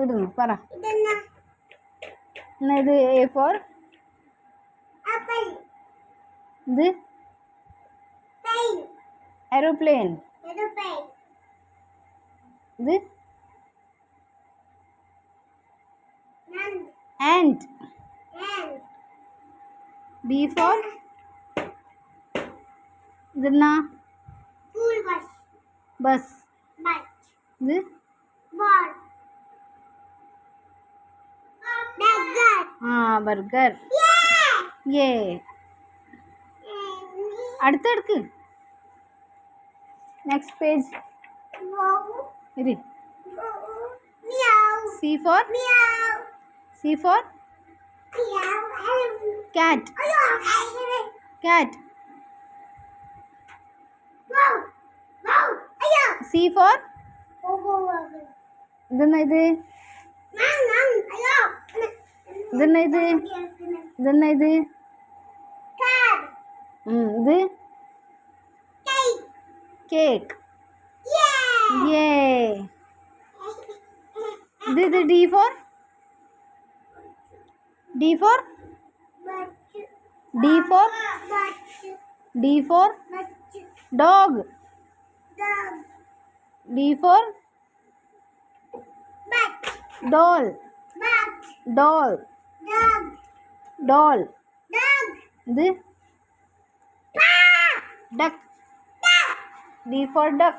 ഇടുന്നു പറ. എന്നാ ഇത് എ ഫോർ ഇത് എയ്റോപ്ലെയിൻ. ഇത് ant. B for ഇതെന്നാ ബസ്. ഇത് ബർഗർ. ഏ അടുത്തെടുക്ക്. Next page. ഇരി. C for cat. Cat. C for ഇതെന്നാ ഇത് ഇതെന്നാ ഇത് ഇതെന്നാ ഇത് ഇത് കേക്ക്. ഏ ഇത് D for D for D for D for dog. D for doll. Doll. Doll. ഇത് duck. D for duck.